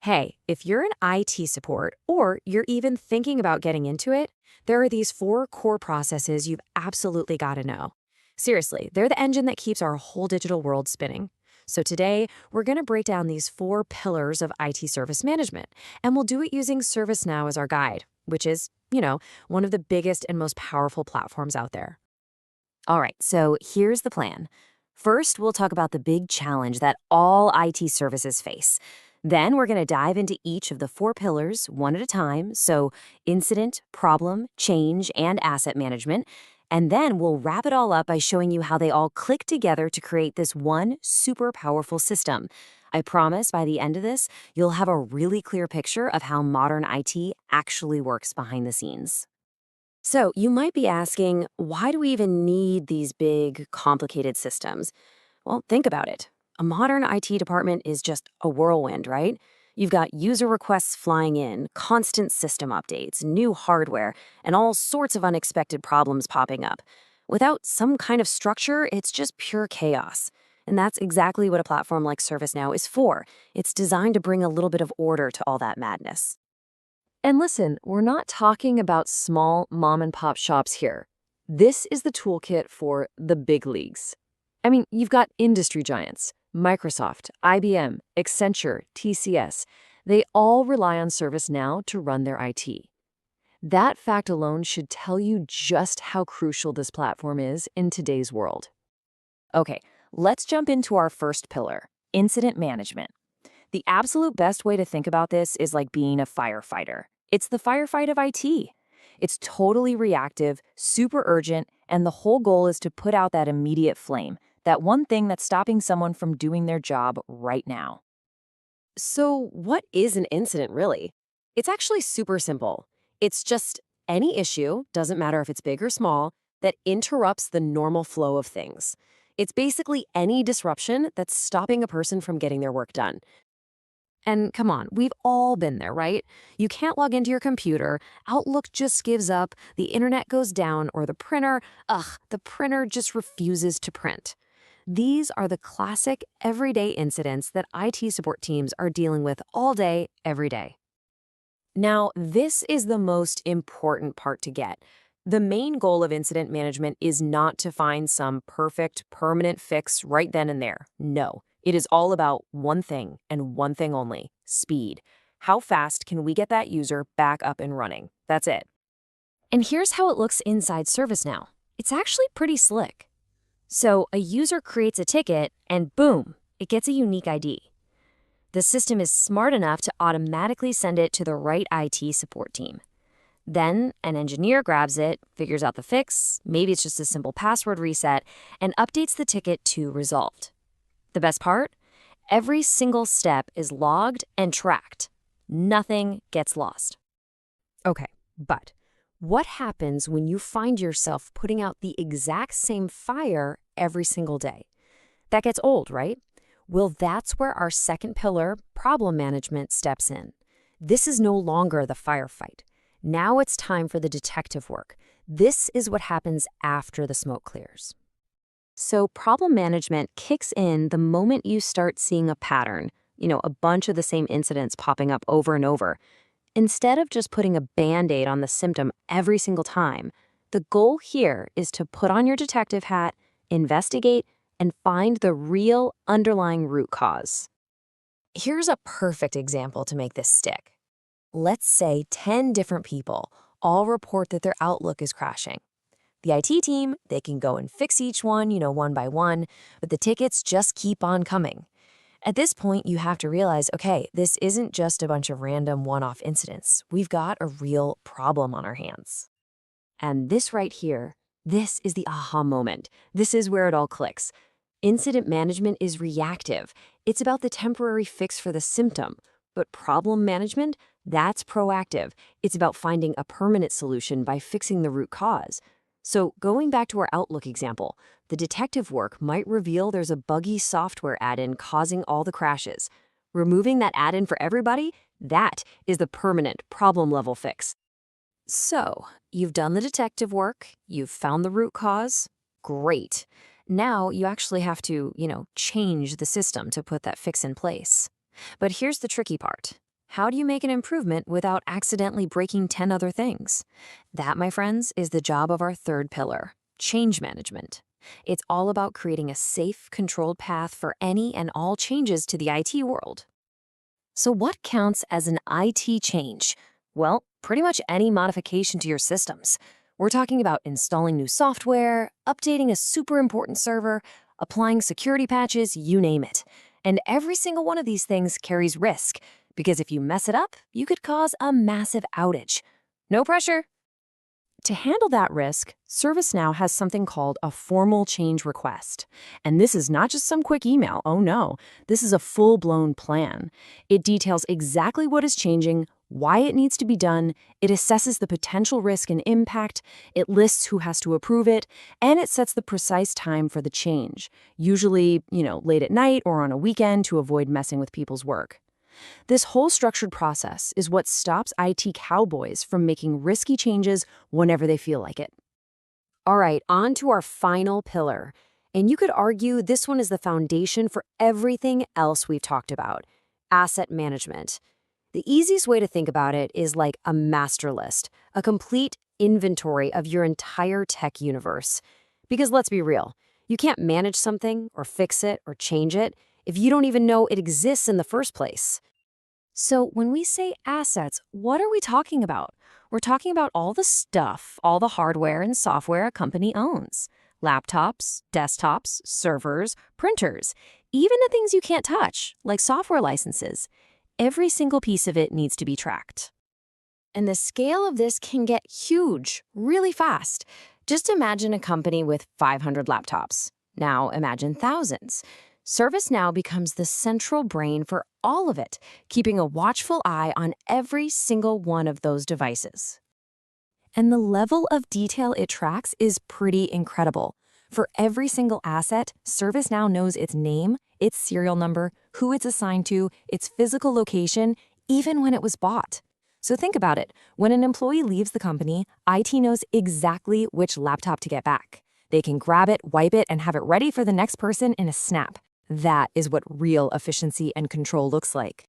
Hey, if you're in IT support or you're even thinking about getting into it, there are these four core processes you've absolutely got to know. Seriously, they're the engine that keeps our whole digital world spinning. So today, we're going to break down these four pillars of IT service management, and we'll do it using ServiceNow as our guide, which is, one of the biggest and most powerful platforms out there. All right, so here's the plan. First, we'll talk about the big challenge that all IT services face. Then we're going to dive into each of the four pillars one at a time, so incident, problem, change, and asset management. And then we'll wrap it all up by showing you how they all click together to create this one super powerful system. I promise by the end of this, you'll have a really clear picture of how modern IT actually works behind the scenes. So you might be asking, why do we even need these big, complicated systems? Well, think about it. A modern IT department is just a whirlwind, right? You've got user requests flying in, constant system updates, new hardware, and all sorts of unexpected problems popping up. Without some kind of structure, it's just pure chaos. And that's exactly what a platform like ServiceNow is for. It's designed to bring a little bit of order to all that madness. And listen, we're not talking about small mom and pop shops here. This is the toolkit for the big leagues. I mean, you've got industry giants, Microsoft, IBM, Accenture, TCS. They all rely on ServiceNow to run their IT. That fact alone should tell you just how crucial this platform is in today's world. Okay, let's jump into our first pillar, incident management. The absolute best way to think about this is like being a firefighter. It's the firefight of IT. It's totally reactive, super urgent, and the whole goal is to put out that immediate flame, that one thing that's stopping someone from doing their job right now. So, what is an incident really? It's actually super simple. It's just any issue, doesn't matter if it's big or small, that interrupts the normal flow of things. It's basically any disruption that's stopping a person from getting their work done. And come on, we've all been there, right? You can't log into your computer, Outlook just gives up, the internet goes down, or the printer just refuses to print. These are the classic everyday incidents that IT support teams are dealing with all day, every day. Now, this is the most important part to get. The main goal of incident management is not to find some perfect, permanent fix right then and there. No, it is all about one thing and one thing only: speed. How fast can we get that user back up and running? That's it. And here's how it looks inside ServiceNow. It's actually pretty slick. So a user creates a ticket and boom, it gets a unique ID. The system is smart enough to automatically send it to the right IT support team. Then an engineer grabs it, figures out the fix, maybe it's just a simple password reset, and updates the ticket to resolved. The best part? Every single step is logged and tracked. Nothing gets lost. Okay, but what happens when you find yourself putting out the exact same fire every single day? That gets old, right? Well, that's where our second pillar, problem management, steps in. This is no longer the firefight. Now it's time for the detective work. This is what happens after the smoke clears. So problem management kicks in the moment you start seeing a pattern, a bunch of the same incidents popping up over and over. Instead of just putting a Band-Aid on the symptom every single time, the goal here is to put on your detective hat, investigate, and find the real underlying root cause. Here's a perfect example to make this stick. Let's say 10 different people all report that their Outlook is crashing. The IT team, they can go and fix each one, one by one, but the tickets just keep on coming. At this point, you have to realize, okay, this isn't just a bunch of random one-off incidents. We've got a real problem on our hands. And this right here, this is the aha moment. This is where it all clicks. Incident management is reactive. It's about the temporary fix for the symptom. But problem management, that's proactive. It's about finding a permanent solution by fixing the root cause. So going back to our Outlook example, the detective work might reveal there's a buggy software add-in causing all the crashes. Removing that add-in for everybody, that is the permanent problem-level fix. So, you've done the detective work, you've found the root cause. Great. Now you actually have to, change the system to put that fix in place. But here's the tricky part. How do you make an improvement without accidentally breaking 10 other things? That, my friends, is the job of our third pillar, change management. It's all about creating a safe, controlled path for any and all changes to the IT world. So what counts as an IT change? Well, pretty much any modification to your systems. We're talking about installing new software, updating a super important server, applying security patches, you name it. And every single one of these things carries risk, because if you mess it up, you could cause a massive outage. No pressure. To handle that risk, ServiceNow has something called a formal change request. And this is not just some quick email, oh no, this is a full-blown plan. It details exactly what is changing, why it needs to be done, it assesses the potential risk and impact, it lists who has to approve it, and it sets the precise time for the change, usually, late at night or on a weekend to avoid messing with people's work. This whole structured process is what stops IT cowboys from making risky changes whenever they feel like it. All right, on to our final pillar. And you could argue this one is the foundation for everything else we've talked about, asset management. The easiest way to think about it is like a master list, a complete inventory of your entire tech universe. Because let's be real, you can't manage something or fix it or change it if you don't even know it exists in the first place. So when we say assets, what are we talking about? We're talking about all the stuff, all the hardware and software a company owns. Laptops, desktops, servers, printers, even the things you can't touch, like software licenses. Every single piece of it needs to be tracked. And the scale of this can get huge, really fast. Just imagine a company with 500 laptops. Now imagine thousands. ServiceNow becomes the central brain for all of it, keeping a watchful eye on every single one of those devices. And the level of detail it tracks is pretty incredible. For every single asset, ServiceNow knows its name, its serial number, who it's assigned to, its physical location, even when it was bought. So think about it. When an employee leaves the company, IT knows exactly which laptop to get back. They can grab it, wipe it, and have it ready for the next person in a snap. That is what real efficiency and control looks like.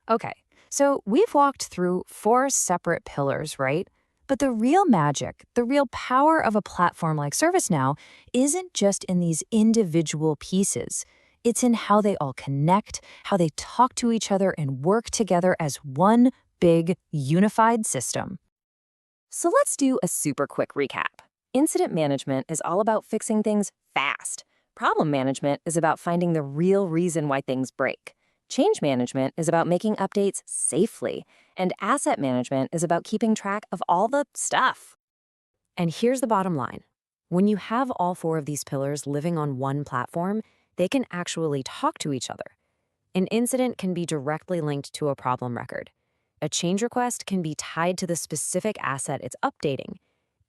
Okay, so we've walked through 4 separate pillars, right? But the real magic, the real power of a platform like ServiceNow isn't just in these individual pieces. It's in how they all connect, how they talk to each other and work together as one big, unified system. So let's do a super quick recap. Incident management is all about fixing things fast. Problem management is about finding the real reason why things break. Change management is about making updates safely. And asset management is about keeping track of all the stuff. And here's the bottom line. When you have all 4 of these pillars living on one platform, they can actually talk to each other. An incident can be directly linked to a problem record. A change request can be tied to the specific asset it's updating.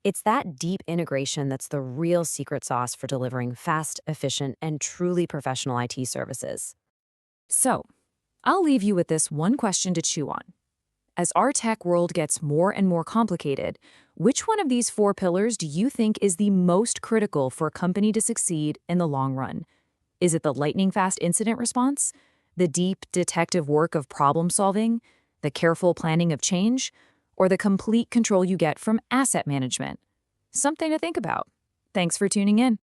It's that deep integration that's the real secret sauce for delivering fast, efficient, and truly professional IT services. So, I'll leave you with this one question to chew on. As our tech world gets more and more complicated, which one of these 4 pillars do you think is the most critical for a company to succeed in the long run? Is it the lightning-fast incident response? The deep detective work of problem solving? The careful planning of change? Or the complete control you get from asset management? Something to think about. Thanks for tuning in.